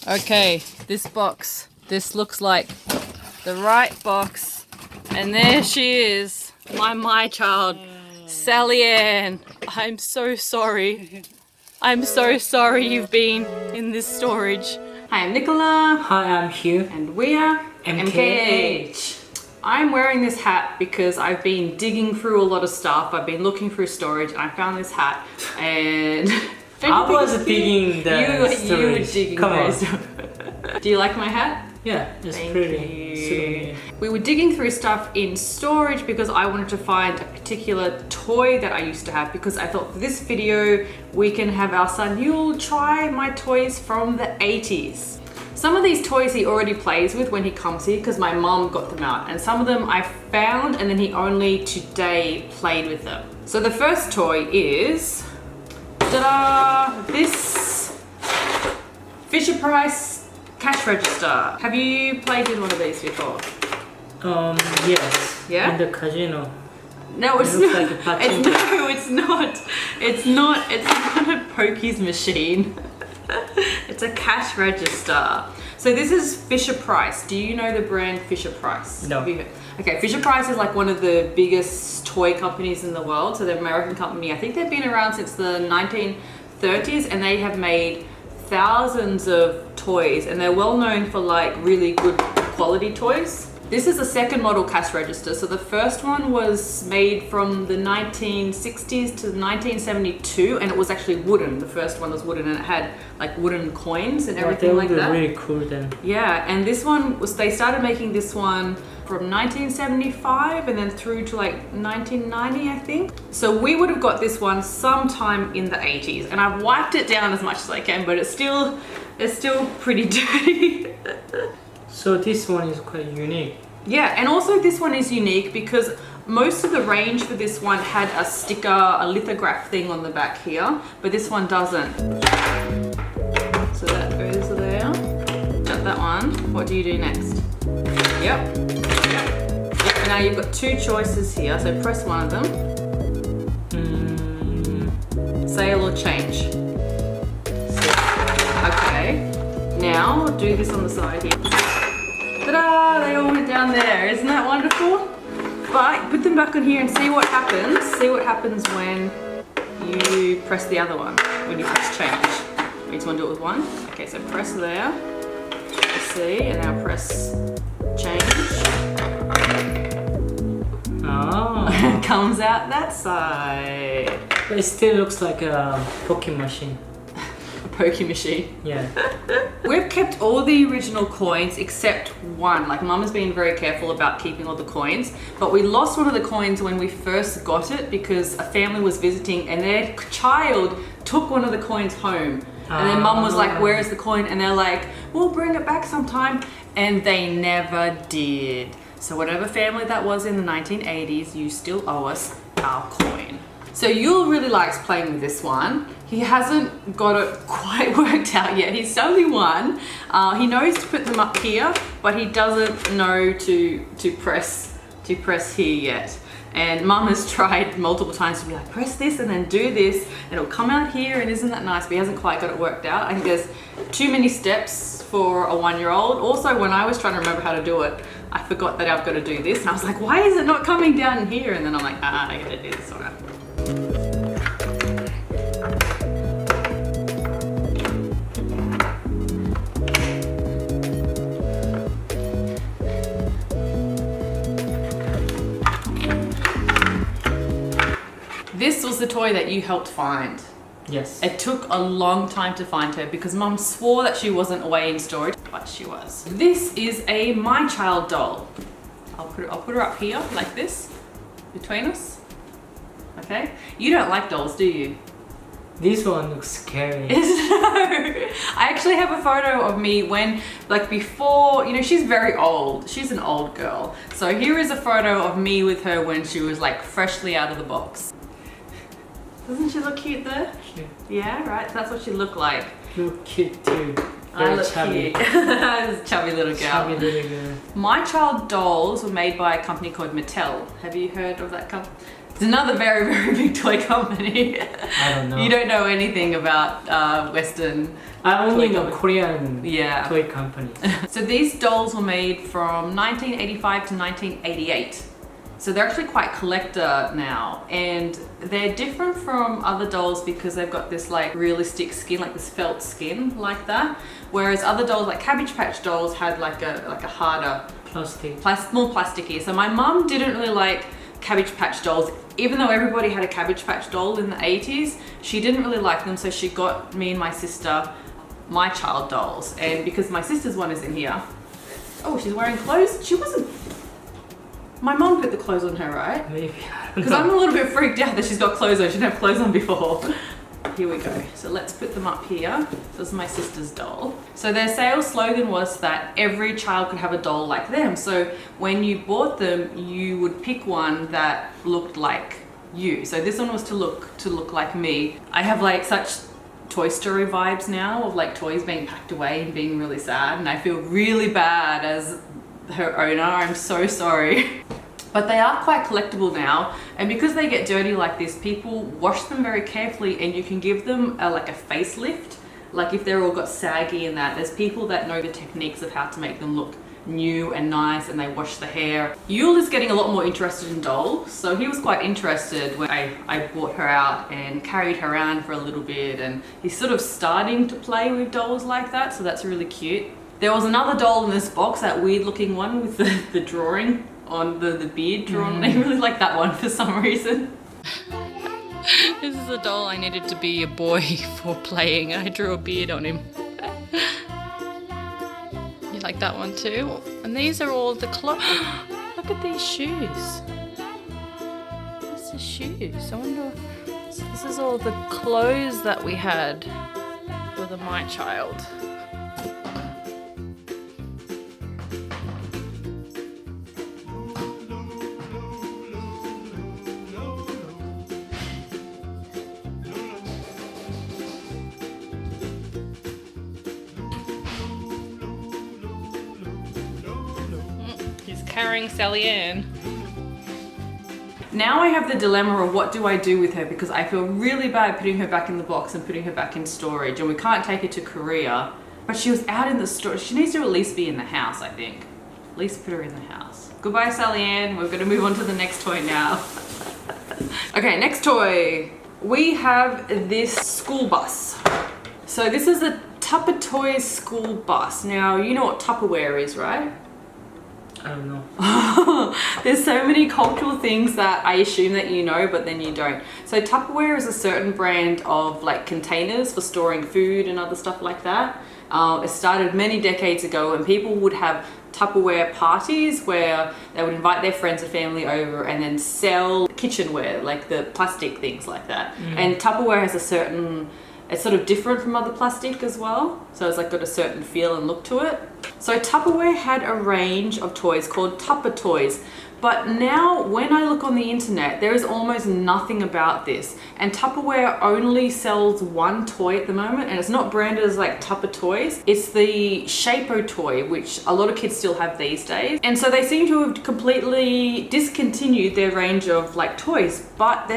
Okay, this box. This looks like the right box. And there she is, my child, Sally Ann. I'm so sorry. I'm so sorry you've been in this storage. Hi, I'm Nichola. Hi, I'm Hugh. And we are MKH. I'm wearing this hat because I've been digging through a lot of stuff. I've been looking through storage and I found this hat and... I was digging the storage. You were digging. Come on. Do you like my hat? Yeah, it's Thank pretty. you. We were digging through stuff in storage because I wanted to find a particular toy that I used to have, because I thought for this video we can have our son Yule try my toys from the 80s. Some of these toys he already plays with when he comes here because my mum got them out, and some of them I found and then he only today played with them. So the first toy is, ta-da, this Fisherprice Cash Register. Have you played with one of these before? Yes. Yeah? In the casino. No, it's looks not. like a pachinko. It's not. It's not a pokies machine. It's a cash register. So this is Fisherprice. Do you know the brand Fisherprice? No. Okay, Fisherprice is like one of the biggest toy companies in the world. So they're an American company. I think they've been around since the 1930s, and they have made thousands of toys, and they're well known for like really good quality toys. This is the second model cash register. So the first one was made from the 1960s to 1972, and it was actually wooden. The first one was wooden, and it had like wooden coins and everything like that. Really cool then. Yeah, and this one was, they started making this one from 1975 and then through to like 1990, I think. So we would have got this one sometime in the 80s, and I've wiped it down as much as I can, but it's still pretty dirty. So this one is quite unique. Yeah, and also this one is unique because most of the range for this one had a sticker, a lithograph thing on the back here, but this one doesn't. So that goes there. Shut that one. What do you do next? Yep. Now you've got two choices here, so press one of them. Sale or change. Okay. Now do this on the side here. Ta-da! They all went down there. Isn't that wonderful? But put them back on here and see what happens. See what happens when you press the other one. When you press change. You just want to do it with one. Okay, so press there. See, and now press change. Oh. It comes out that side. But it still looks like a poke machine. Pokey machine. Yeah. We've kept all the original coins except one. Like, Mum has been very careful about keeping all the coins, but we lost one of the coins when we first got it because a family was visiting and their child took one of the coins home. And then Mum was like, where is the coin? And they're like, we'll bring it back sometime. And they never did. So whatever family that was in the 1980s, you still owe us our coin. So Yule really likes playing with this one. He hasn't got it quite worked out yet. He's only one. He knows to put them up here, but he doesn't know to press here yet. And Mum has tried multiple times to be like, press this and then do this, and it'll come out here, and isn't that nice? But he hasn't quite got it worked out. I think there's too many steps for a 1-year-old. Also, when I was trying to remember how to do it, I forgot that I've got to do this, and I was like, why is it not coming down here? And then I'm like, I gotta do this, all right. This was the toy that you helped find. Yes. It took a long time to find her because Mum swore that she wasn't away in storage, but she was. This is a My Child doll. I'll put her up here like this, between us. Okay. You don't like dolls, do you? This one looks scary. No. I actually have a photo of me when, like, before, you know, she's very old. She's an old girl. So here is a photo of me with her when she was like freshly out of the box. Doesn't she look cute there? Cute. Yeah, right? That's what she looked like. You look cute too. I look chubby. cute. This chubby little girl. Chubby little girl. My Child dolls were made by a company called Mattel. Have you heard of that company? It's another very, very big toy company. I don't know. You don't know anything about Western. I only toy know company. Korean Yeah. toy companies. So these dolls were made from 1985 to 1988. So they're actually quite collector now, and they're different from other dolls because they've got this like realistic skin, like this felt skin like that. Whereas other dolls like Cabbage Patch dolls had like a harder Plastic. more plasticky. So my mum didn't really like Cabbage Patch dolls, even though everybody had a Cabbage Patch doll in the 80s. She didn't really like them, so she got me and my sister my child dolls. And because my sister's one is in here, oh, she's wearing clothes. She wasn't. My mum put the clothes on her, right? Maybe. Because I'm a little bit freaked out that she's got clothes on. She didn't have clothes on before. Here we go. So let's put them up here. This is my sister's doll. So their sales slogan was that every child could have a doll like them. So when you bought them, you would pick one that looked like you. So this one was to look like me. I have like such Toy Story vibes now of like toys being packed away and being really sad, and I feel really bad as her owner. I'm so sorry. But they are quite collectible now, and because they get dirty like this, people wash them very carefully, and you can give them like a facelift. Like if they're all got saggy and that, there's people that know the techniques of how to make them look new and nice, and they wash the hair. Yule is getting a lot more interested in dolls, so he was quite interested when I brought her out and carried her around for a little bit, and he's sort of starting to play with dolls like that, so that's really cute. There was another doll in this box, that weird looking one with the drawing on the beard drawn. I really like that one for some reason. This is a doll I needed to be a boy for playing. I drew a beard on him. You like that one too? And these are all the clothes. Look at these shoes. What's the shoes? I wonder. So this is all the clothes that we had for the My Child. Carrying Sally Ann. Now I have the dilemma of what do I do with her, because I feel really bad putting her back in the box and putting her back in storage, and we can't take her to Korea, but she was out in the store. She needs to at least be in the house, I think. At least put her in the house. Goodbye, Sally Ann. We're going to move on to the next toy now. Okay, next toy. We have this school bus. So this is a Tuppertoys school bus. Now, you know what Tupperware is, right? I don't know. There's so many cultural things that I assume that you know, but then you don't. So Tupperware is a certain brand of like containers for storing food and other stuff like that. It started many decades ago, and people would have Tupperware parties where they would invite their friends and family over and then sell kitchenware, like the plastic things like that. And Tupperware has a certain, it's sort of different from other plastic as well. So it's like got a certain feel and look to it. So Tupperware had a range of toys called Tuppertoys. But now when I look on the internet, there is almost nothing about this. And Tupperware only sells one toy at the moment, and it's not branded as like Tuppertoys. It's the Shapo toy, which a lot of kids still have these days. And so they seem to have completely discontinued their range of like toys, but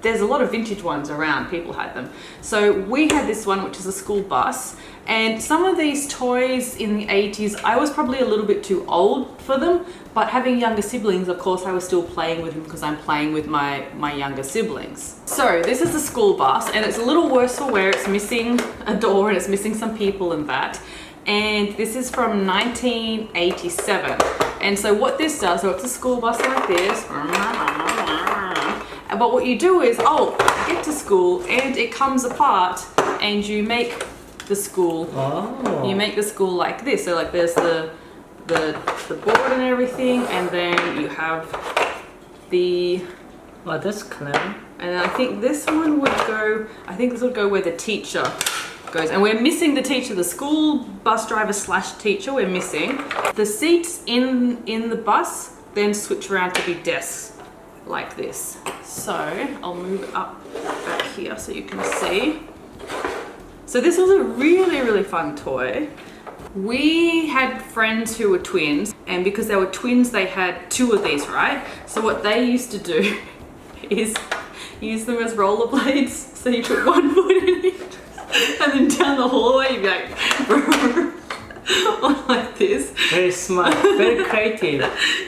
there's a lot of vintage ones around. People had them. So we had this one, which is a school bus. And some of these toys in the 80s, I was probably a little bit too old for them, but having younger siblings, of course, I was still playing with them because I'm playing with my younger siblings. So this is the school bus, and it's a little worse for wear. It's missing a door and it's missing some people and that. And this is from 1987. And so what this does, so it's a school bus like this. But what you do is, get to school, and it comes apart, and you make the school. You make the school like this. So like there's the board and everything, and then you have the. Oh, that's clever. And I think this one would go. I think this would go where the teacher goes, and we're missing the teacher, the school bus driver / teacher. We're missing the seats in the bus. Then switch around to be desks like this. So I'll move it up back here so you can see. So this was a really, really fun toy. We had friends who were twins, and because they were twins, they had two of these, right? So what they used to do is use them as rollerblades. So you put one foot in it and then down the hallway you'd be like, or like this. Very smart, very creative.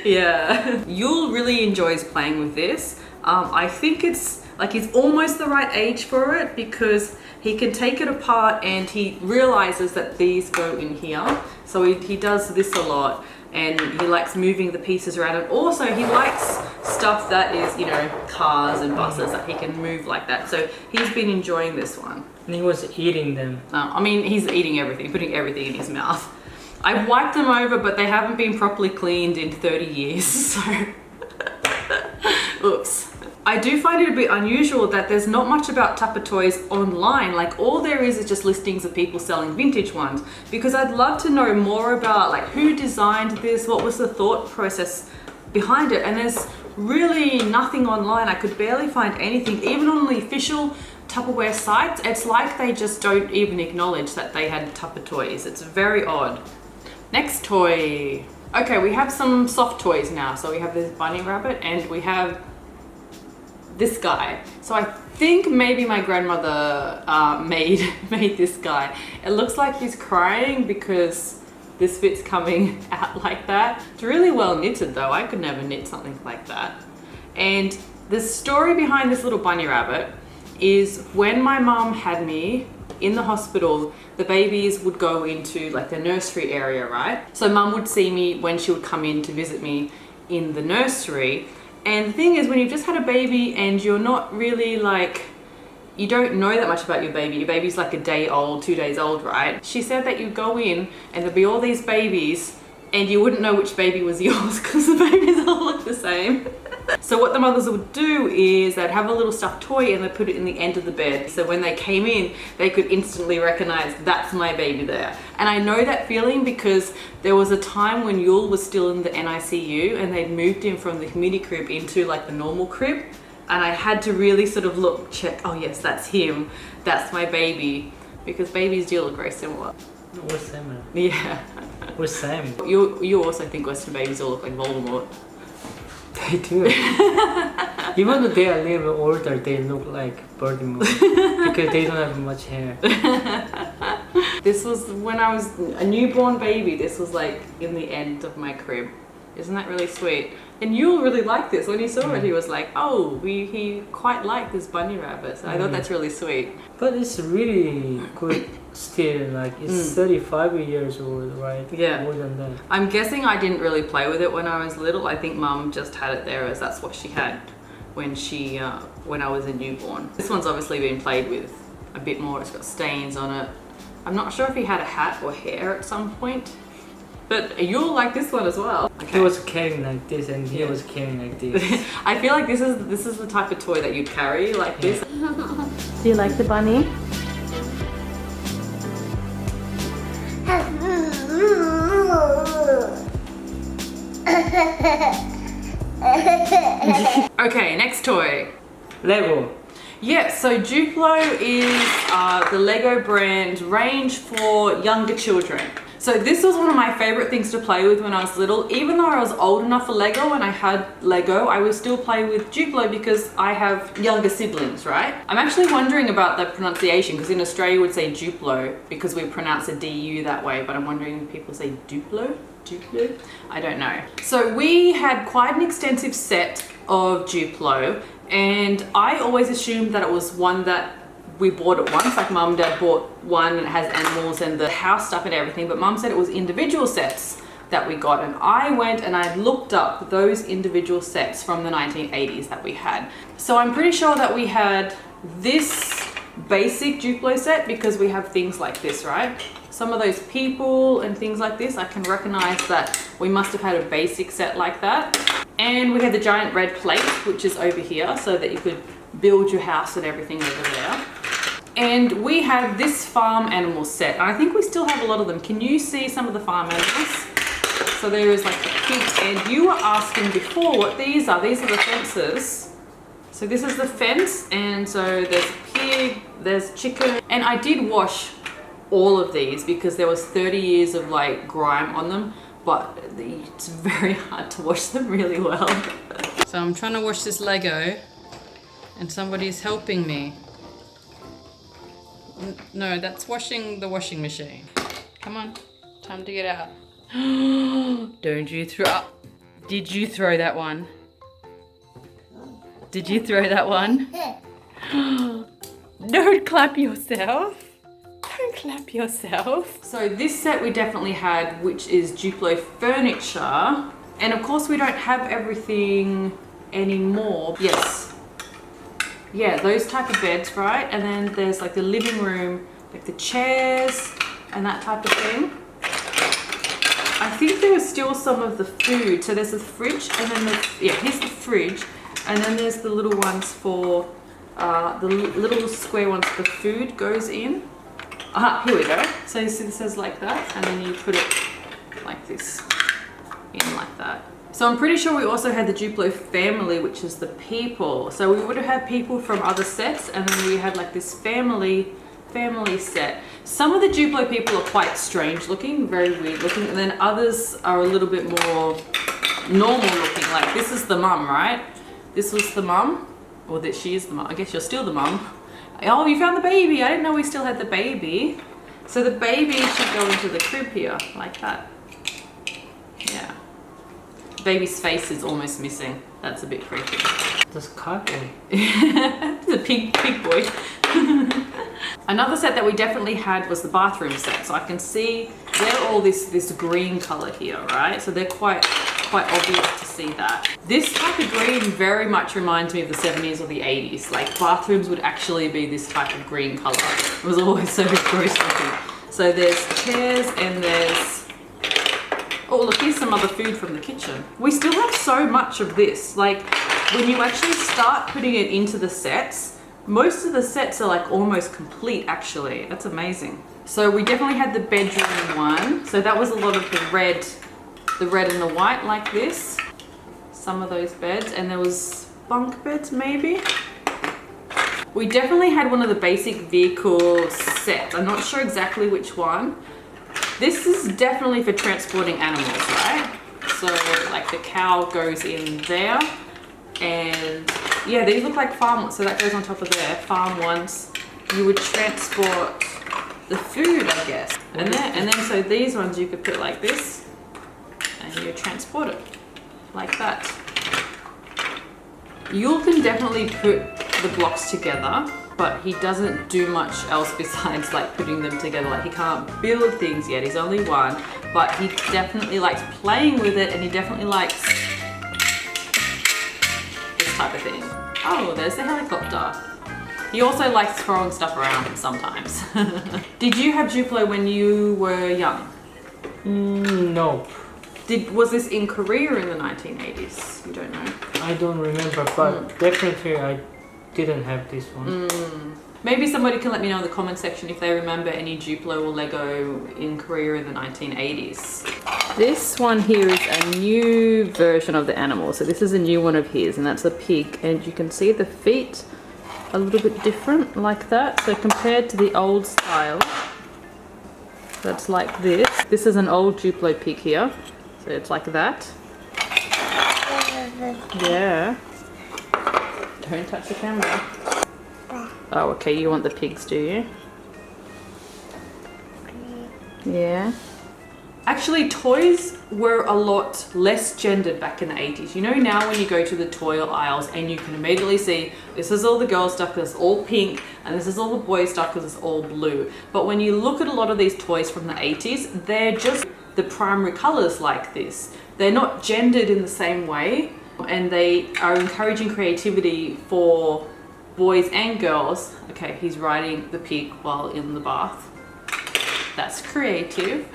Yeah. Yul really enjoys playing with this. I think it's like he's almost the right age for it because he can take it apart and he realizes that these go in here. So he does this a lot and he likes moving the pieces around, and also he likes stuff that is, you know, cars and buses that he can move like that. So he's been enjoying this one. And he was eating them. I mean, he's eating everything, putting everything in his mouth. I've wiped them over, but they haven't been properly cleaned in 30 years, so oops. I do find it a bit unusual that there's not much about Tuppertoys online. Like all there is just listings of people selling vintage ones, because I'd love to know more about like who designed this, what was the thought process behind it, and there's really nothing online. I could barely find anything, even on the official Tupperware sites. It's like they just don't even acknowledge that they had Tuppertoys. It's very odd. Next toy. Okay, we have some soft toys now. So we have this bunny rabbit and we have this guy. So I think maybe my grandmother made this guy. It looks like he's crying because this bit's coming out like that. It's really well knitted though. I could never knit something like that. And the story behind this little bunny rabbit is when my mum had me in the hospital, the babies would go into like the nursery area, right? So mum would see me when she would come in to visit me in the nursery. And the thing is, when you've just had a baby and you're not really like, you don't know that much about your baby's like a day old, 2 days old, right? She said that you go in and there'd be all these babies and you wouldn't know which baby was yours because the babies all look the same. So what the mothers would do is they'd have a little stuffed toy and they'd put it in the end of the bed. So when they came in, they could instantly recognize that's my baby there. And I know that feeling because there was a time when Yul was still in the NICU and they'd moved him from the community crib into like the normal crib. And I had to really sort of look, check, oh yes, that's him. That's my baby. Because babies do look very similar. We're similar. Yeah. We're same. You also think Western babies all look like Voldemort. They do. Even though they are a little bit older, they look like Birdie Moon because they don't have much hair. This was when I was a newborn baby. This was like in the end of my crib. Isn't that really sweet? And you'll really like this. When he saw it, he was like, oh, he quite liked this bunny rabbit. So I thought that's really sweet. But it's really good still. Like it's 35 years old, right? Yeah. More than that. I'm guessing I didn't really play with it when I was little. I think mum just had it there as that's what she had when when I was a newborn. This one's obviously been played with a bit more. It's got stains on it. I'm not sure if he had a hat or hair at some point. But you'll like this one as well. Okay. He was carrying like this and he was carrying like this. I feel like this is the type of toy that you'd carry like this. Do you like the bunny? Okay, next toy. Lego. Yeah, so Duplo is the Lego brand range for younger children. So this was one of my favorite things to play with when I was little. Even though I was old enough for Lego and I had Lego, I would still play with Duplo because I have younger siblings, right? I'm actually wondering about the pronunciation because in Australia we would say Duplo because we pronounce a DU that way, but I'm wondering if people say Duplo? Duplo? I don't know. So we had quite an extensive set of Duplo and I always assumed that it was one that we bought it once, like mum and dad bought one and it has animals and the house stuff and everything, but mum said it was individual sets that we got, and I went and I looked up those individual sets from the 1980s that we had. So I'm pretty sure that we had this basic Duplo set because we have things like this, right? Some of those people and things like this, I can recognize that we must have had a basic set like that. And we had the giant red plate, which is over here so that you could build your house and everything over there. And we have this farm animal set. And I think we still have a lot of them. Can you see some of the farm animals? So there is like a pig, and you were asking before what these are. These are the fences. So this is the fence, and so there's a pig, there's chicken. And I did wash all of these because there was 30 years of like grime on them, but it's very hard to wash them really well. So I'm trying to wash this Lego And somebody's helping me. No, that's washing the washing machine. Come on, time to get out. Don't you throw... Did you throw that one? Did you throw that one? Don't clap yourself. Don't clap yourself. So this set we definitely had, which is Duplo furniture. And of course we don't have everything anymore. Yes. Yeah, those type of beds, right? And then there's like the living room, like the chairs and that type of thing. I think there was still some of the food. So there's the fridge and then here's the fridge. And then there's the little ones for, the little square ones the food goes in. Here we go. So you see this says like that, and then you put it like this, in like that. So I'm pretty sure we also had the Duplo family, which is the people. So we would have had people from other sets, and then we had like this family set. Some of the Duplo people are quite strange looking, very weird looking, and then others are a little bit more normal looking. Like this is the mum, right? This was the mum, or that she is the mum. I guess you're still the mum. Oh, you found the baby. I didn't know we still had the baby. So the baby should go into the crib here, like that. Yeah. The baby's face is almost missing. That's a bit creepy. That's cotton. It's a pig boy. Another set that we definitely had was the bathroom set. So I can see they're all this green color here, right? So they're quite obvious to see that. This type of green very much reminds me of the 70s or the 80s. Like bathrooms would actually be this type of green color. It was always so gross looking. So there's chairs and there's, oh look, here's some other food from the kitchen. We still have so much of this. Like when you actually start putting it into the sets, most of the sets are like almost complete actually. That's amazing. So we definitely had the bedroom one. So that was a lot of the red and the white like this. Some of those beds, and there was bunk beds maybe. We definitely had one of the basic vehicle sets. I'm not sure exactly which one. This is definitely for transporting animals, right? So like the cow goes in there, and yeah, these look like farm ones, so that goes on top of there. Farm ones, you would transport the food, I guess. And then so these ones you could put like this, and you transport it like that. You can definitely put the blocks together, but he doesn't do much else besides like putting them together. Like he can't build things yet, he's only one, but he definitely likes playing with it, and he definitely likes this type of thing. Oh, there's the helicopter. He also likes throwing stuff around sometimes. Did you have Duplo when you were young? No. Was this in Korea in the 1980s? You don't know? I don't remember, but definitely I didn't have this one. Maybe somebody can let me know in the comment section if they remember any Duplo or Lego in Korea in the 1980s. This one here is a new version of the animal. So this is a new one of his, and that's a pig. And you can see the feet a little bit different like that. So compared to the old style, that's like this. This is an old Duplo pig here. So it's like that. Yeah. Don't touch the camera. Oh, okay, you want the pigs, do you? Yeah. Actually, toys were a lot less gendered back in the 80s. You know, now when you go to the toy aisles and you can immediately see this is all the girl stuff because it's all pink, and this is all the boy stuff because it's all blue. But when you look at a lot of these toys from the 80s, they're just the primary colors like this. They're not gendered in the same way, and they are encouraging creativity for boys and girls. Okay, he's riding the pig while in the bath. That's creative.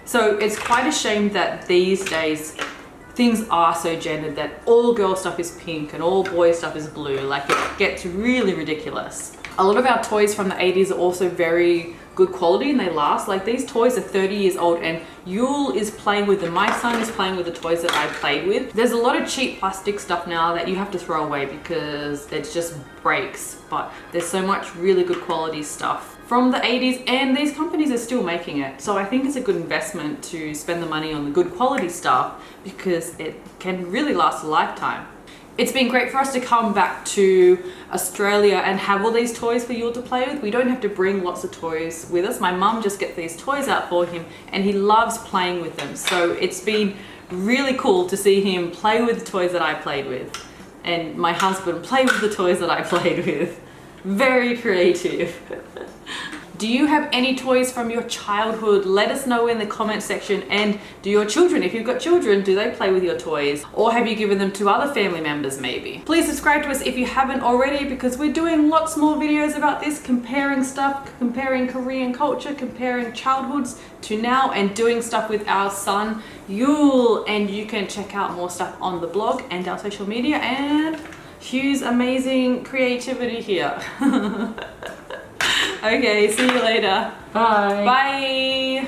So it's quite a shame that these days things are so gendered, that all girl stuff is pink and all boy stuff is blue. Like it gets really ridiculous. A lot of our toys from the 80s are also very good quality and they last. Like these toys are 30 years old and Yule is playing with them. My son is playing with the toys that I played with. There's a lot of cheap plastic stuff now that you have to throw away because it just breaks, but there's so much really good quality stuff from the 80s, and these companies are still making it. So I think it's a good investment to spend the money on the good quality stuff because it can really last a lifetime. It's been great for us to come back to Australia and have all these toys for Yule to play with. We don't have to bring lots of toys with us. My mum just gets these toys out for him and he loves playing with them. So it's been really cool to see him play with the toys that I played with and my husband play with the toys that I played with. Very creative. Do you have any toys from your childhood? Let us know in the comment section. And do your children, if you've got children, do they play with your toys? Or have you given them to other family members maybe? Please subscribe to us if you haven't already, because we're doing lots more videos about this, comparing stuff, comparing Korean culture, comparing childhoods to now, and doing stuff with our son Yule. And you can check out more stuff on the blog and our social media and Hugh's amazing creativity here. Okay, see you later. Bye. Bye.